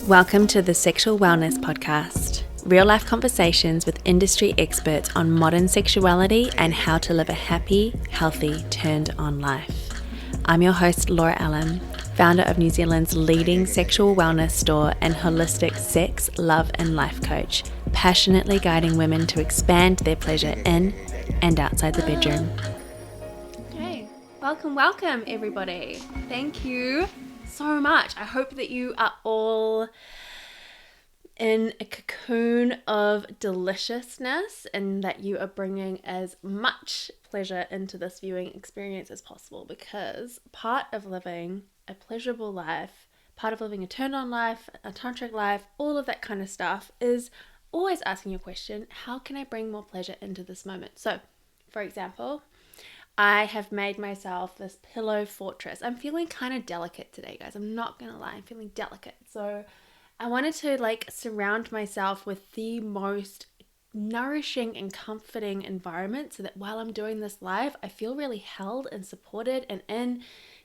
Welcome to the Sexual Wellness Podcast, real-life conversations with industry experts on modern sexuality and how to live a happy, healthy, turned-on life. I'm your host, Laura Allen, founder of New Zealand's leading sexual wellness store and holistic sex, love, and life coach, passionately guiding women to expand their pleasure in and outside the bedroom. Okay, welcome everybody. Thank you so much. I hope that you are all in a cocoon of deliciousness and that you are bringing as much pleasure into this viewing experience as possible, because part of living a pleasurable life, part of living a turned-on life, a tantric life, all of that kind of stuff is always asking your question, how can I bring more pleasure into this moment? So, for example, I have made myself this pillow fortress. I'm feeling kind of delicate today, guys. I'm not gonna lie, I'm feeling delicate. So I wanted to surround myself with the most nourishing and comforting environment so that while I'm doing this live, I feel really held and supported and in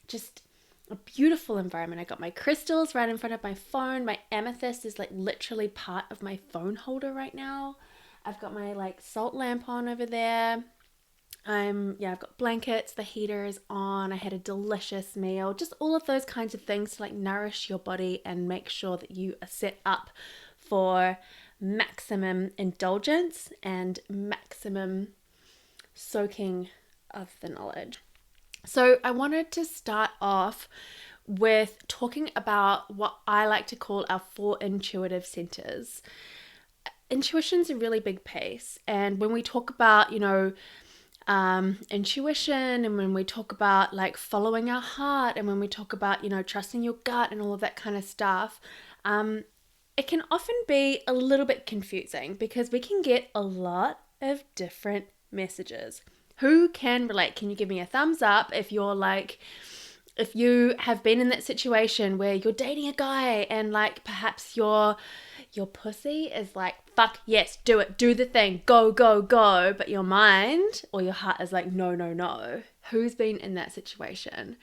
just a beautiful environment. I got my crystals right in front of my phone. My amethyst is literally part of my phone holder right now. I've got my salt lamp on over there. I've got blankets, the heater is on, I had a delicious meal, just all of those kinds of things to nourish your body and make sure that you are set up for maximum indulgence and maximum soaking of the knowledge. So I wanted to start off with talking about what I like to call our 4 intuitive centers. Intuition's a really big piece, and when we talk about, intuition, and when we talk about following our heart, and when we talk about trusting your gut and all of that kind of stuff, it can often be a little bit confusing because we can get a lot of different messages. Who can relate? Can you give me a thumbs up if if you have been in that situation where you're dating a guy and perhaps your pussy is fuck yes, do it, do the thing, go, go, go, but your mind or your heart is no, no, no. Who's been in that situation?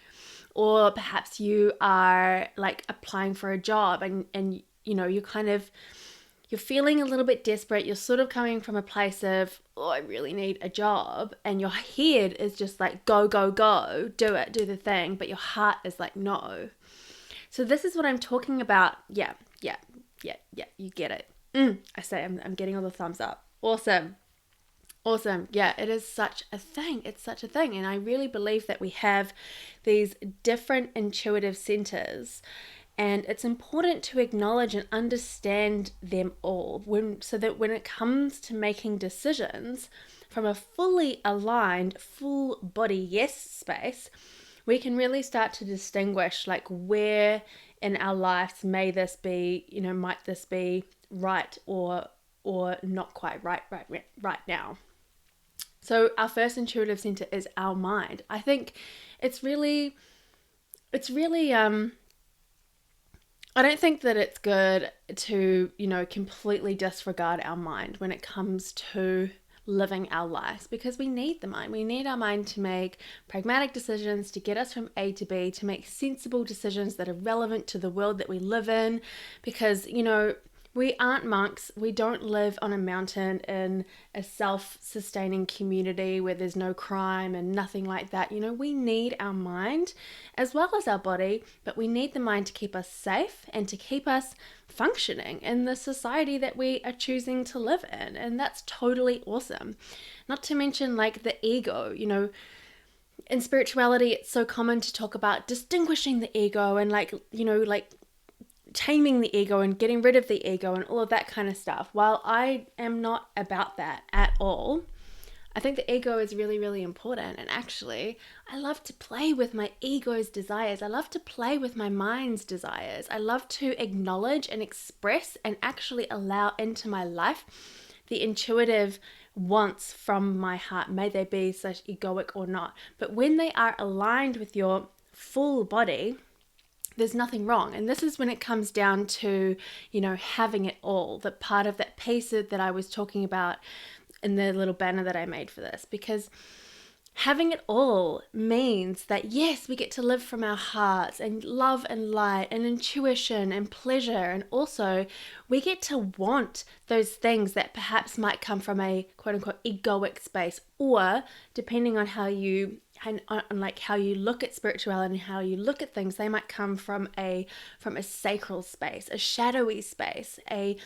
Or perhaps you are applying for a job and you're feeling a little bit desperate. You're sort of coming from a place of, oh, I really need a job. And your head is just go, go, go, do it, do the thing. But your heart is no. So this is what I'm talking about. Yeah, you get it. I say I'm getting all the thumbs up. Awesome. Yeah, it is such a thing. It's such a thing. And I really believe that we have these different intuitive centers, and it's important to acknowledge and understand them all so that when it comes to making decisions from a fully aligned, full body yes space, we can really start to distinguish where in our lives might this be right or not quite right now. So our first intuitive center is our mind. I think it's really I don't think that it's good to, completely disregard our mind when it comes to living our lives, because we need the mind. We need our mind to make pragmatic decisions, to get us from A to B, to make sensible decisions that are relevant to the world that we live in, because, we aren't monks. We don't live on a mountain in a self-sustaining community where there's no crime and nothing like that. We need our mind as well as our body, but we need the mind to keep us safe and to keep us functioning in the society that we are choosing to live in. And that's totally awesome. Not to mention the ego, in spirituality, it's so common to talk about distinguishing the ego and taming the ego and getting rid of the ego and all of that kind of stuff. While I am not about that at all, I think the ego is really, really important. And actually, I love to play with my ego's desires. I love to play with my mind's desires. I love to acknowledge and express and actually allow into my life the intuitive wants from my heart, may they be such egoic or not. But when they are aligned with your full body, there's nothing wrong. And this is when it comes down to, having it all. That part of that piece that I was talking about in the little banner that I made for this, because having it all means that yes, we get to live from our hearts and love and light and intuition and pleasure, and also we get to want those things that perhaps might come from a quote unquote egoic space, or depending on how you like how you look at spirituality and how you look at things, they might come from a sacral space, a shadowy space, a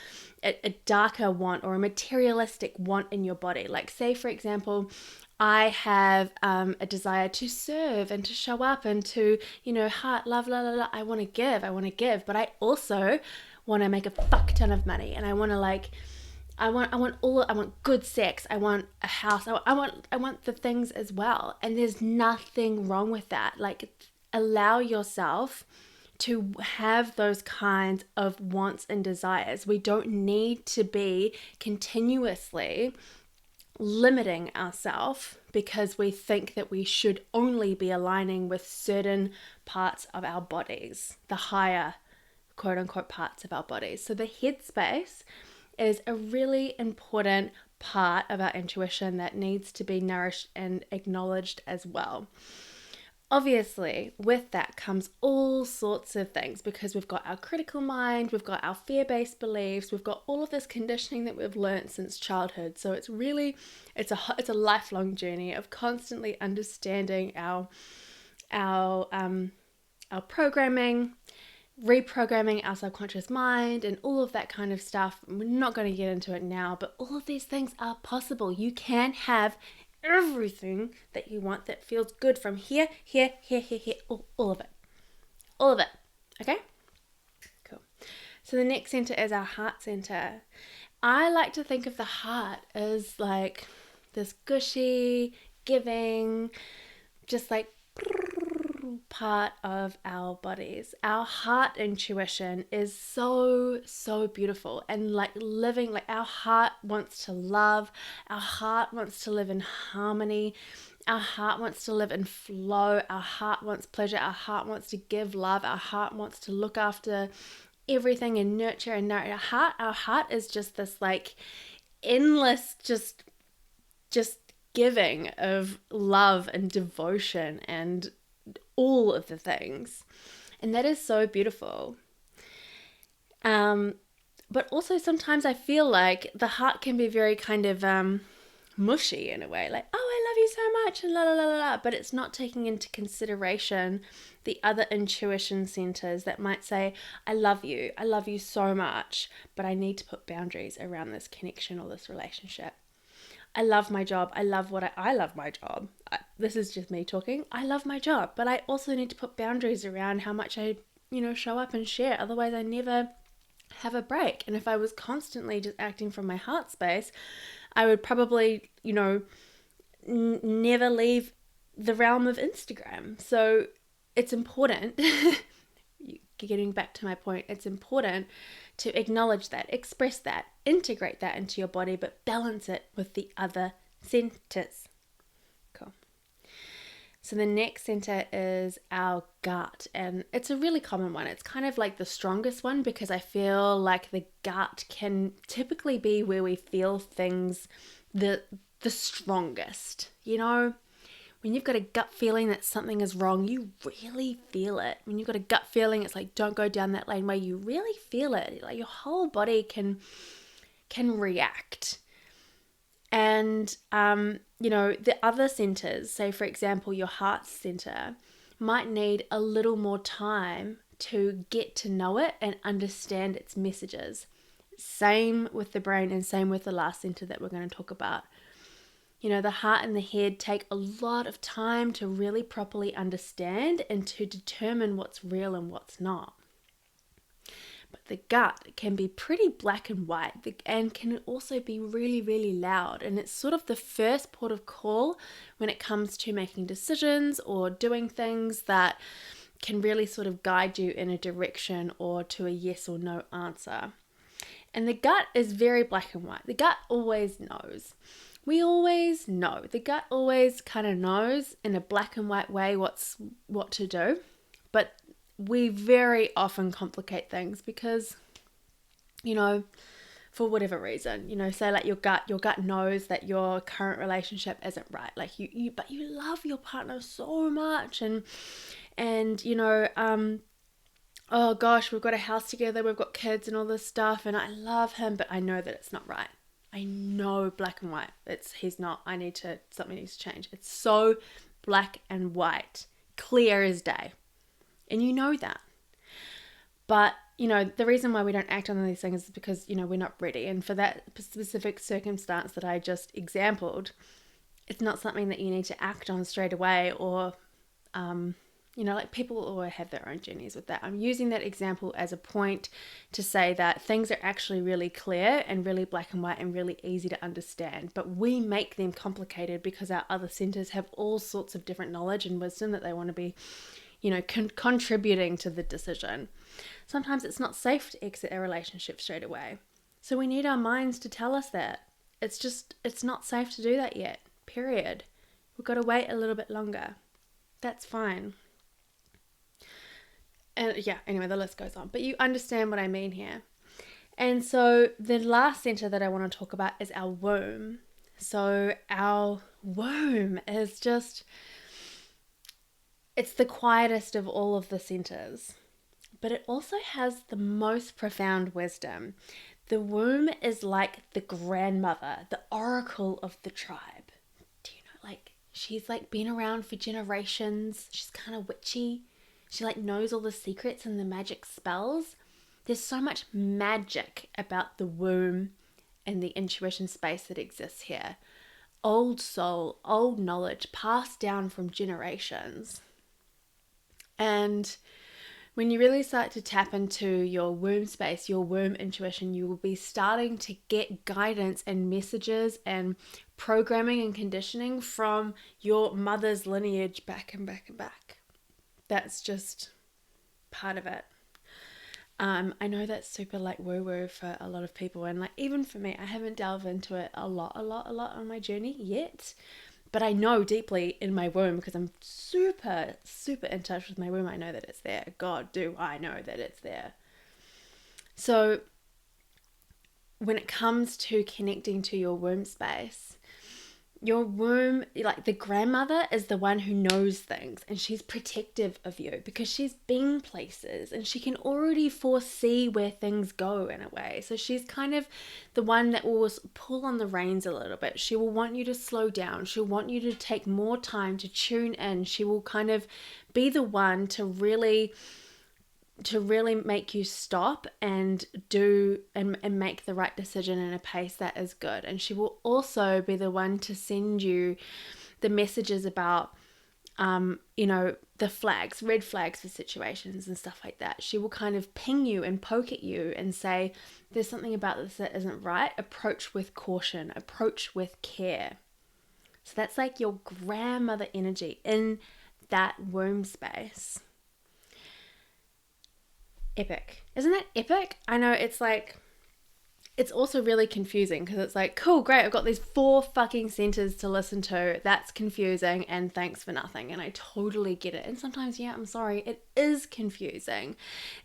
darker want or a materialistic want in your body. Like, say for example, I have a desire to serve and to show up and to, heart, love, la, la, la. I want to give, but I also want to make a fuck ton of money, and I want to I want good sex, I want a house, I want the things as well. And there's nothing wrong with that. Like, allow yourself to have those kinds of wants and desires. We don't need to be continuously limiting ourselves because we think that we should only be aligning with certain parts of our bodies, the higher quote unquote parts of our bodies. So the head space is a really important part of our intuition that needs to be nourished and acknowledged as well. Obviously, with that comes all sorts of things, because we've got our critical mind, we've got our fear-based beliefs, we've got all of this conditioning that we've learned since childhood. So it's a lifelong journey of constantly understanding our programming, reprogramming our subconscious mind, and all of that kind of stuff. We're not going to get into it now, but all of these things are possible. You can have everything that you want that feels good from here, all of it. Okay, cool. So the next center is our heart center. I like to think of the heart as like this gushy, giving, just like part of our bodies. Our heart intuition is so beautiful, and like living, like our heart wants to love, our heart wants to live in harmony, our heart wants to live in flow, our heart wants pleasure, our heart wants to give love, our heart wants to look after everything and nurture and nourish. Our heart is just this like endless just giving of love and devotion and all of the things. And that is so beautiful. But also sometimes I feel like the heart can be very kind of mushy in a way, like, oh, I love you so much, and la la la la, but it's not taking into consideration the other intuition centers that might say, I love you so much, but I need to put boundaries around this connection or this relationship. I love my job. I love my job. This is just me talking. I love my job, but I also need to put boundaries around how much I, show up and share. Otherwise, I never have a break. And if I was constantly just acting from my heart space, I would probably, never leave the realm of Instagram. So it's important, getting back to my point, it's important to acknowledge that, express that, integrate that into your body, but balance it with the other centers. Cool. So the next center is our gut, and it's a really common one. It's kind of like the strongest one, because I feel like the gut can typically be where we feel things the strongest. When you've got a gut feeling that something is wrong, you really feel it. When you've got a gut feeling, it's like, don't go down that lane, where you really feel it. Like your whole body can react. And, the other centers, say for example, your heart center, might need a little more time to get to know it and understand its messages. Same with the brain, and same with the last center that we're going to talk about. The heart and the head take a lot of time to really properly understand and to determine what's real and what's not. But the gut can be pretty black and white, and can also be really, really loud. And it's sort of the first port of call when it comes to making decisions or doing things that can really sort of guide you in a direction or to a yes or no answer. And the gut is very black and white. The gut always knows. We always know. The gut always kind of knows in a black and white way what to do. But we very often complicate things because, for whatever reason, say like your gut knows that your current relationship isn't right, like but you love your partner so much, and oh gosh, we've got a house together, we've got kids and all this stuff, and I love him, but I know that it's not right. I know black and white. He's not. Something needs to change. It's so black and white, clear as day. And you know that. But, the reason why we don't act on these things is because, we're not ready. And for that specific circumstance that I just exampled, it's not something that you need to act on straight away, or, like people all have their own journeys with that. I'm using that example as a point to say that things are actually really clear and really black and white and really easy to understand, but we make them complicated because our other centers have all sorts of different knowledge and wisdom that they want to be, contributing to the decision. Sometimes it's not safe to exit a relationship straight away. So we need our minds to tell us that. It's not safe to do that yet, period. We've got to wait a little bit longer. That's fine. And yeah, anyway, the list goes on. But you understand what I mean here. And so the last center that I want to talk about is our womb. So our womb is it's the quietest of all of the centers, but it also has the most profound wisdom. The womb is like the grandmother, the oracle of the tribe. Do you know, like, she's like been around for generations. She's kind of witchy. She like knows all the secrets and the magic spells. There's so much magic about the womb and the intuition space that exists here. Old soul, old knowledge passed down from generations. And when you really start to tap into your womb space, your womb intuition, you will be starting to get guidance and messages and programming and conditioning from your mother's lineage back and back and back. That's just part of it. I know that's super like woo-woo for a lot of people, and like even for me, I haven't delved into it a lot on my journey yet. But I know deeply in my womb, because I'm super, super in touch with my womb. I know that it's there. God, do I know that it's there. So when it comes to connecting to your womb space, your womb, like the grandmother, is the one who knows things, and she's protective of you because she's been places and she can already foresee where things go in a way. So she's kind of the one that will pull on the reins a little bit. She will want you to slow down. She'll want you to take more time to tune in. She will kind of be the one to really make you stop and do and make the right decision in a pace that is good. And she will also be the one to send you the messages about the flags, red flags for situations and stuff like that. She will kind of ping you and poke at you and say, there's something about this that isn't right. Approach with caution, approach with care. So that's like your grandmother energy in that womb space. Epic. Isn't that epic? I know, it's like, it's also really confusing because it's like, cool, great, I've got these 4 fucking centers to listen to. That's confusing and thanks for nothing. And I totally get it. And sometimes, yeah, I'm sorry, it is confusing.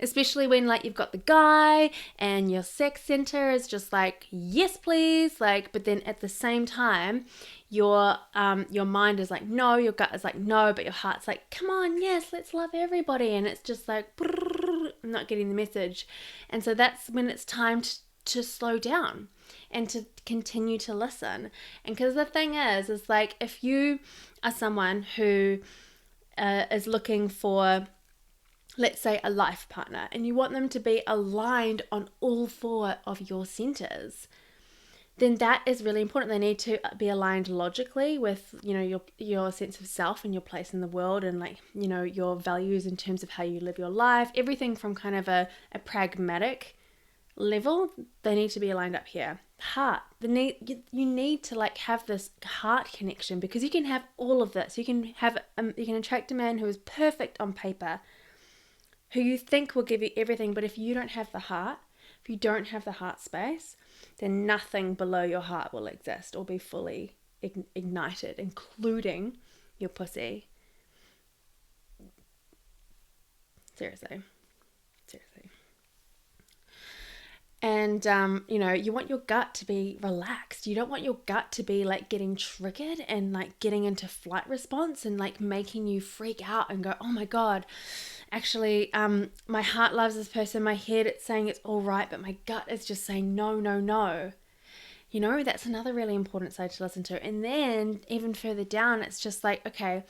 Especially when like you've got the guy and your sex center is just like, yes, please. Like, but then at the same time, your mind is like, no, your gut is like, no, but your heart's like, come on, yes, let's love everybody. And it's just like, I'm not getting the message. And so that's when it's time to slow down and to continue to listen. And because the thing is like, if you are someone who is looking for, let's say, a life partner, and you want them to be aligned on all 4 of your centers, then that is really important. They need to be aligned logically with, your sense of self and your place in the world, and like, your values in terms of how you live your life, everything from kind of a pragmatic level. They need to be aligned up here. Heart, you need to like have this heart connection, because you can have all of this. You can attract a man who is perfect on paper, who you think will give you everything, but if you don't have the heart, if you don't have the heart space, then nothing below your heart will exist or be fully ignited, including your pussy. Seriously. And, you want your gut to be relaxed. You don't want your gut to be like getting triggered and like getting into flight response and like making you freak out and go, oh my God, actually, my heart loves this person. My head, it's saying it's all right, but my gut is just saying no, no, no. That's another really important side to listen to. And then even further down, it's just like, okay,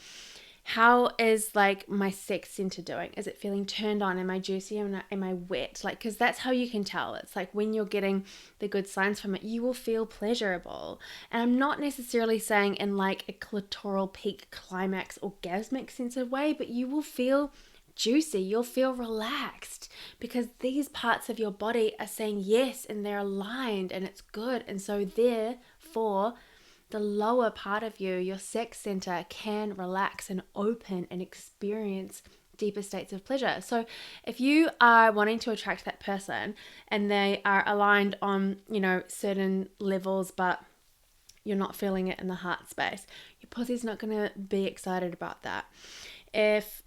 how is like my sex center doing? Is it feeling turned on? Am I juicy? Am I wet? Like, because that's how you can tell. It's like when you're getting the good signs from it, you will feel pleasurable. And I'm not necessarily saying in like a clitoral peak climax orgasmic sense of way, but you will feel juicy. You'll feel relaxed because these parts of your body are saying yes and they're aligned and it's good. And so therefore, the lower part of you, your sex center, can relax and open and experience deeper states of pleasure. So if you are wanting to attract that person and they are aligned on, certain levels, but you're not feeling it in the heart space, your pussy's not going to be excited about that. If,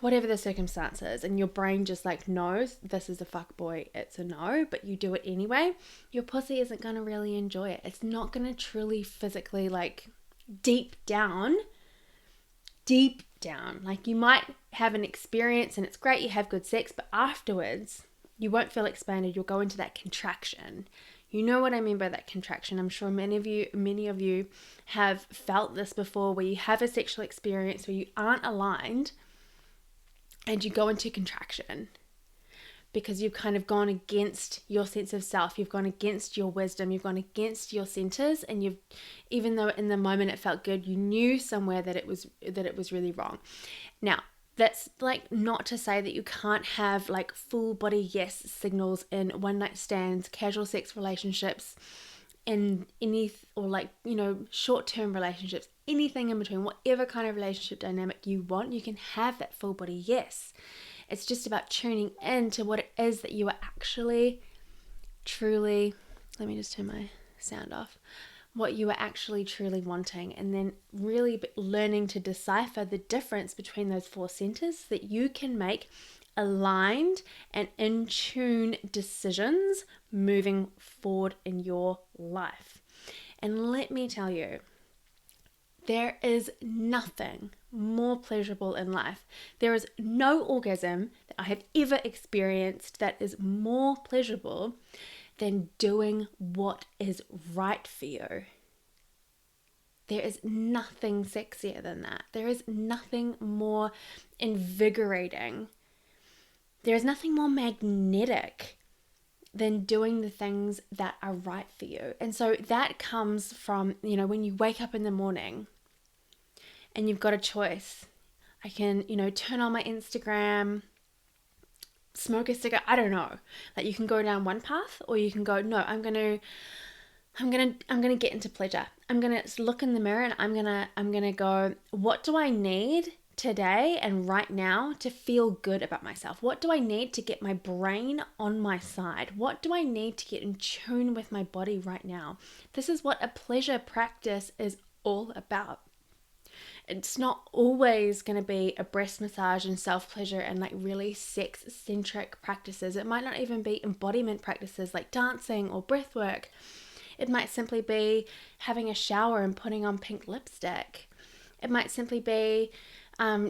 whatever the circumstances, and your brain just like knows this is a fuck boy, it's a no, but you do it anyway, your pussy isn't going to really enjoy it. It's not going to truly physically, like deep down, like you might have an experience and it's great, you have good sex, but afterwards you won't feel expanded. You'll go into that contraction. You know what I mean by that contraction. I'm sure many of you have felt this before, where you have a sexual experience where you aren't aligned and you go into contraction because you've kind of gone against your sense of self. You've gone against your wisdom. You've gone against your centers, and even though in the moment it felt good, you knew somewhere that it was really wrong. Now, that's like not to say that you can't have like full body yes signals in one night stands, casual sex relationships, and short-term relationships, anything in between, whatever kind of relationship dynamic you want, you can have that full body yes. It's just about tuning in to what it is that you are actually truly, let me just turn my sound off, what you are actually truly wanting, and then really learning to decipher the difference between those four centers so that you can make aligned and in tune decisions moving forward in your life. And let me tell you, there is nothing more pleasurable in life. There is no orgasm that I have ever experienced that is more pleasurable than doing what is right for you. There is nothing sexier than that. There is nothing more invigorating. There is nothing more magnetic than doing the things that are right for you. And so that comes from, when you wake up in the morning and you've got a choice. I can, turn on my Instagram, smoke a cigarette, I don't know. Like, you can go down one path, or you can go, no, I'm gonna get into pleasure. I'm gonna look in the mirror and I'm gonna go, what do I need today and right now to feel good about myself? What do I need to get my brain on my side? What do I need to get in tune with my body right now? This is what a pleasure practice is all about. It's not always going to be a breast massage and self-pleasure and like really sex-centric practices. It might not even be embodiment practices like dancing or breath work. It might simply be having a shower and putting on pink lipstick. It might simply be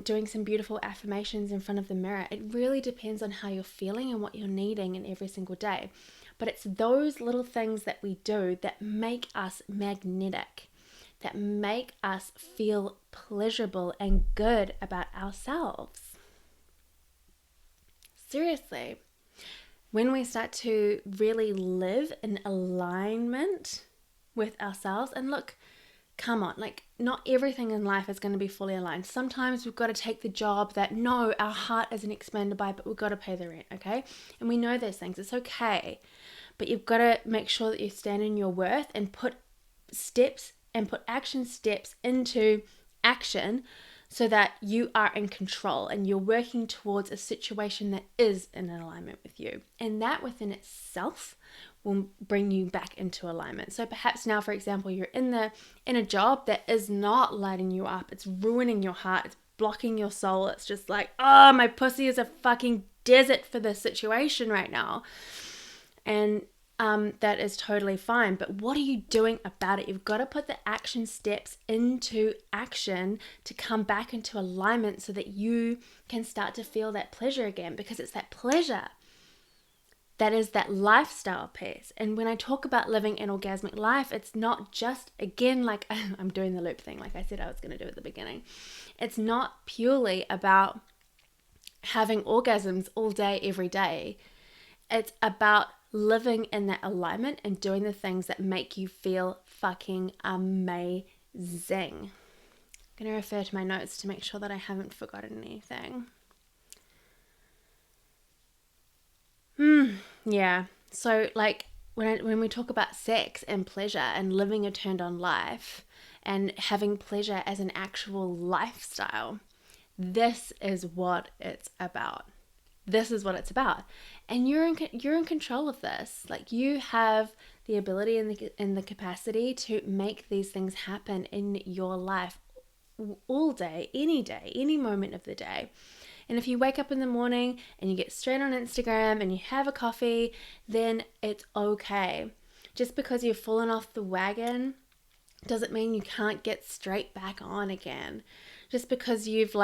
doing some beautiful affirmations in front of the mirror. It really depends on how you're feeling and what you're needing in every single day. But it's those little things that we do that make us magnetic, that make us feel pleasurable and good about ourselves. Seriously, when we start to really live in alignment with ourselves, and look, come on, like not everything in life is going to be fully aligned. Sometimes we've got to take the job that no, our heart isn't expanded by, but we've got to pay the rent, okay? And we know those things, it's okay. But you've got to make sure that you stand in your worth and put action steps into action so that you are in control and you're working towards a situation that is in alignment with you. And that within itself will bring you back into alignment. So perhaps now, for example, you're in a job that is not lighting you up. It's ruining your heart. It's blocking your soul. It's just like, oh, my pussy is a fucking desert for this situation right now. And that is totally fine. But what are you doing about it? You've got to put the action steps into action to come back into alignment so that you can start to feel that pleasure again, because it's that pleasure that is that lifestyle piece. And when I talk about living an orgasmic life, it's not just, again, like I'm doing the loop thing like I said I was going to do at the beginning. It's not purely about having orgasms all day, every day. It's about living in that alignment and doing the things that make you feel fucking amazing. I'm going to refer to my notes to make sure that I haven't forgotten anything. Yeah. So like when we talk about sex and pleasure and living a turned on life and having pleasure as an actual lifestyle, this is what it's about. This is what it's about. And you're in control of this. Like, you have the ability and the capacity to make these things happen in your life all day, any moment of the day. And if you wake up in the morning and you get straight on Instagram and you have a coffee, then it's okay. Just because you've fallen off the wagon doesn't mean you can't get straight back on again. Just because you've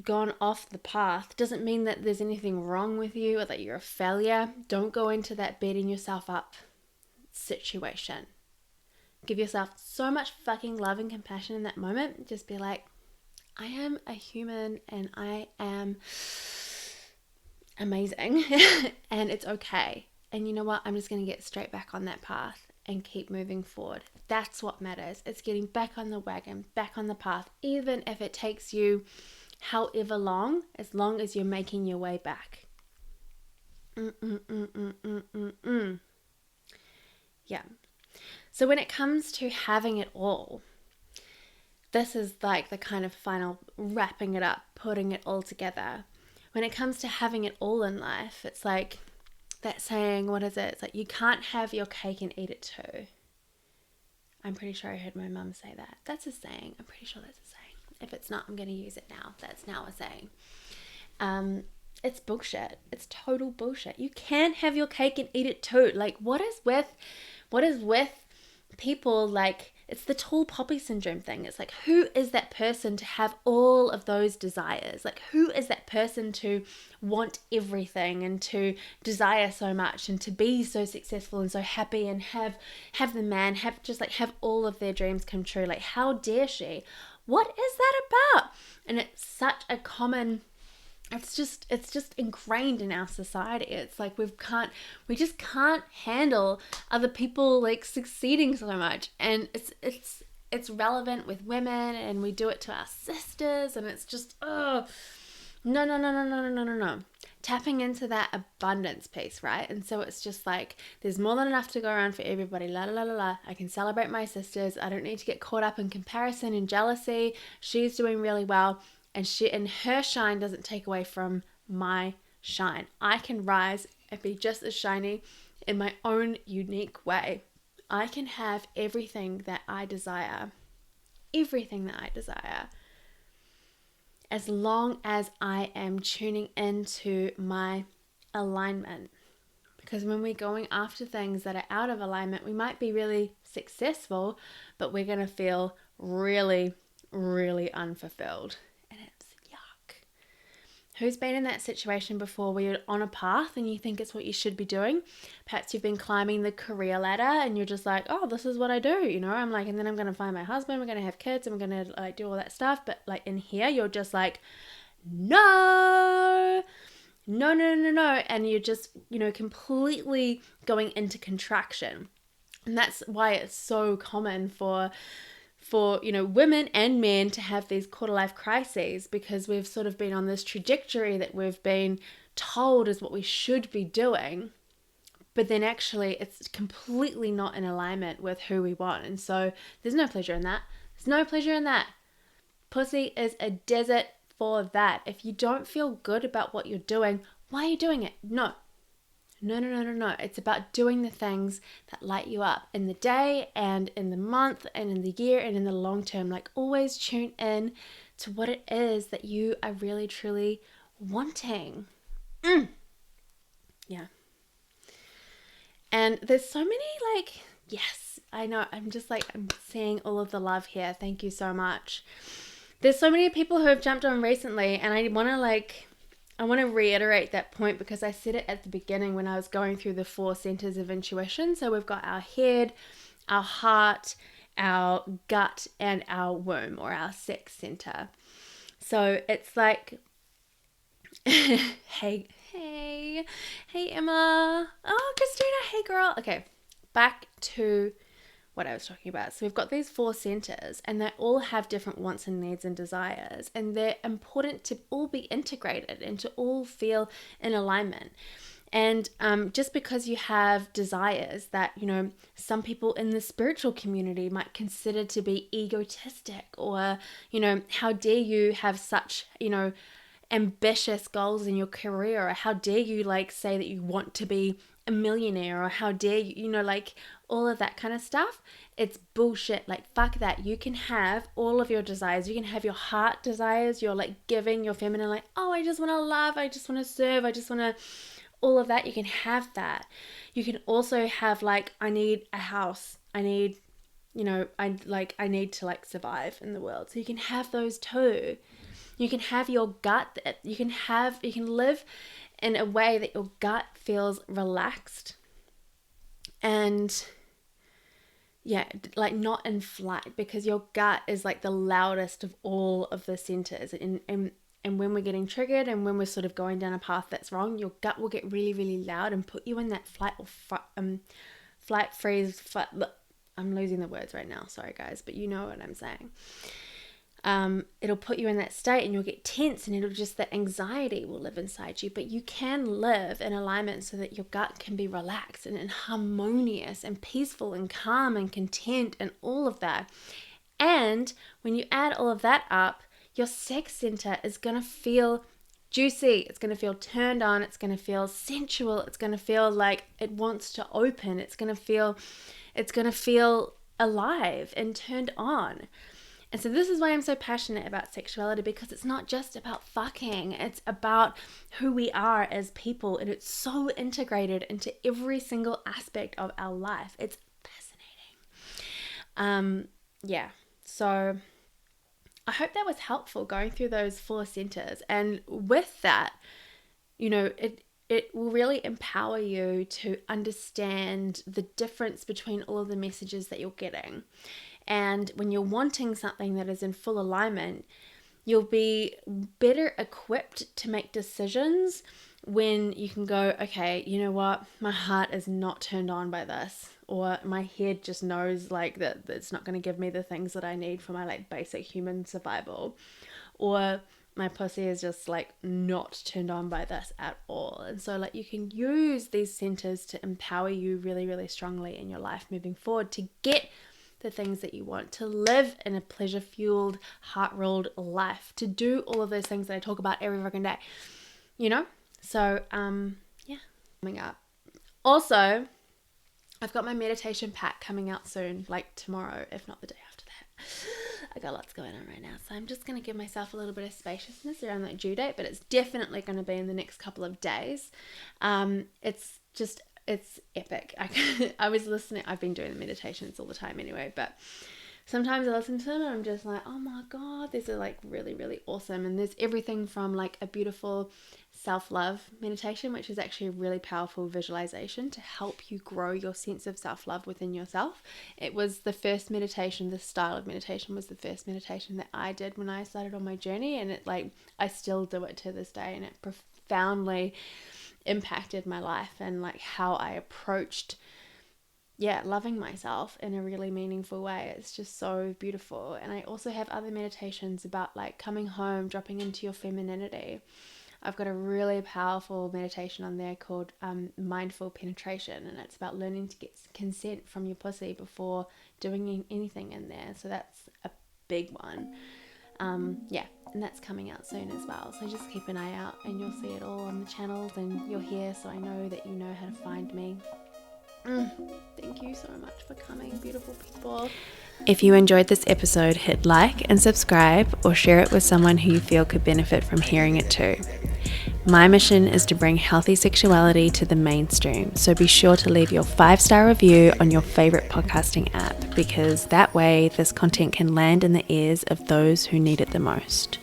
gone off the path doesn't mean that there's anything wrong with you or that you're a failure. Don't go into that beating yourself up situation. Give yourself so much fucking love and compassion in that moment. Just be like, I am a human and I am amazing and it's okay. And you know what? I'm just going to get straight back on that path and keep moving forward. That's what matters. It's getting back on the wagon, back on the path, even if it takes you however long, as long as you're making your way back. Yeah. So when it comes to having it all, this is like the kind of final wrapping it up, putting it all together. When it comes to having it all in life, it's like that saying, what is it? It's like, you can't have your cake and eat it too. I'm pretty sure I heard my mum say that. That's a saying. I'm pretty sure that's a saying. If it's not, I'm going to use it now. That's now a saying. It's bullshit. It's total bullshit. You can have your cake and eat it too. Like, what is with people, like, it's the tall poppy syndrome thing. It's like, who is that person to have all of those desires? Like, who is that person to want everything and to desire so much and to be so successful and so happy and have the man, have all of their dreams come true? Like, how dare she? What is that about? And it's such a common, it's just ingrained in our society. It's like we just can't handle other people like succeeding so much. And it's relevant with women, and we do it to our sisters, and it's just, no. Tapping into that abundance piece, right? And so it's just like, there's more than enough to go around for everybody. La la la la. I can celebrate my sisters. I don't need to get caught up in comparison and jealousy. She's doing really well, and her shine doesn't take away from my shine. I can rise and be just as shiny in my own unique way. I can have everything that I desire. Everything that I desire. As long as I am tuning into my alignment. Because when we're going after things that are out of alignment, we might be really successful, but we're going to feel really, really unfulfilled. And it's yuck. Who's been in that situation before where you're on a path and you think it's what you should be doing? Perhaps you've been climbing the career ladder and you're just like, oh, this is what I do, you know? I'm like, and then I'm going to find my husband, we're going to have kids, and we're going to like do all that stuff. But like in here, you're just like, no. And you're just, completely going into contraction. And that's why it's so common for women and men to have these quarter life crises, because we've sort of been on this trajectory that we've been told is what we should be doing, but then actually it's completely not in alignment with who we want. And so there's no pleasure in that. There's no pleasure in that. Pussy is a desert for that. If you don't feel good about what you're doing, why are you doing it? No. It's about doing the things that light you up in the day and in the month and in the year and in the long term. Like, always tune in to what it is that you are really truly wanting. Yeah. And there's so many yes, I know. I'm seeing all of the love here. Thank you so much. There's so many people who have jumped on recently, and I want to reiterate that point because I said it at the beginning when I was going through the 4 centers of intuition. So we've got our head, our heart, our gut, and our womb, or our sex center. So it's like, hey Emma, oh Christina, hey girl. Okay, back to what I was talking about. So we've got these 4 centers, and they all have different wants and needs and desires, and they're important to all be integrated and to all feel in alignment. And just because you have desires that, some people in the spiritual community might consider to be egotistic, or, how dare you have such, ambitious goals in your career, or how dare you say that you want to be a millionaire, or how dare you, all of that kind of stuff. It's bullshit. Fuck that. You can have all of your desires. You can have your heart desires, your giving, your feminine, oh, I just want to love, I just want to serve, I just want to, all of that. You can have that. You can also have I need a house, I need, I need to survive in the world. So you can have those too. You can have your gut, you can live in a way that your gut feels relaxed and not in flight, because your gut is the loudest of all of the centers. And when we're getting triggered and when we're sort of going down a path that's wrong, your gut will get really, really loud and put you in that flight freeze. I'm losing the words right now. Sorry guys, but you know what I'm saying. It'll put you in that state and you'll get tense, and that anxiety will live inside you. But you can live in alignment so that your gut can be relaxed and harmonious and peaceful and calm and content and all of that. And when you add all of that up, your sex center is going to feel juicy. It's going to feel turned on. It's going to feel sensual. It's going to feel like it wants to open. It's going to feel alive and turned on. And so this is why I'm so passionate about sexuality, because it's not just about fucking. It's about who we are as people, and it's so integrated into every single aspect of our life. It's fascinating. So I hope that was helpful, going through those 4 centers. And with that, it will really empower you to understand the difference between all of the messages that you're getting. And when you're wanting something that is in full alignment, you'll be better equipped to make decisions when you can go, okay, you know what, my heart is not turned on by this, or my head just knows that it's not going to give me the things that I need for my basic human survival, or my pussy is just not turned on by this at all. And so you can use these centers to empower you really, really strongly in your life moving forward, to get the things that you want, to live in a pleasure-fueled, heart-ruled life, to do all of those things that I talk about every fucking day, So, coming up. Also, I've got my meditation pack coming out soon, tomorrow, if not the day after that. I got lots going on right now, so I'm just going to give myself a little bit of spaciousness around that due date, but it's definitely going to be in the next couple of days. It's epic. I was listening. I've been doing the meditations all the time anyway, but sometimes I listen to them and I'm just oh my God, these are really, really awesome. And there's everything from a beautiful self-love meditation, which is actually a really powerful visualization to help you grow your sense of self-love within yourself. It was the first meditation, this style of meditation was the first meditation that I did when I started on my journey. And it I still do it to this day, and it profoundly impacted my life and how I approached loving myself in a really meaningful way. It's just so beautiful. And I also have other meditations about coming home, dropping into your femininity. I've got a really powerful meditation on there called mindful penetration, and it's about learning to get consent from your pussy before doing anything in there. So that's a big one. And that's coming out soon as well. So just keep an eye out and you'll see it all on the channels, and you're here, so I know that you know how to find me. Thank you so much for coming, beautiful people. If you enjoyed this episode, hit like and subscribe, or share it with someone who you feel could benefit from hearing it too. My mission is to bring healthy sexuality to the mainstream, so be sure to leave your 5-star review on your favorite podcasting app, because that way this content can land in the ears of those who need it the most.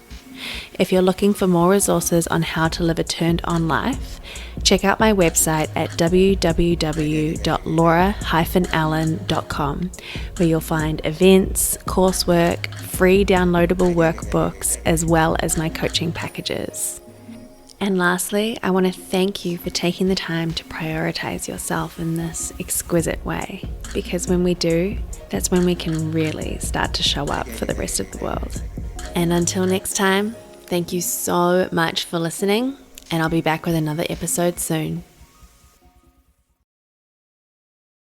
If you're looking for more resources on how to live a turned-on life, check out my website at www.laura-allen.com, where you'll find events, coursework, free downloadable workbooks, as well as my coaching packages. And lastly, I want to thank you for taking the time to prioritize yourself in this exquisite way, because when we do, that's when we can really start to show up for the rest of the world. And until next time, thank you so much for listening, and I'll be back with another episode soon.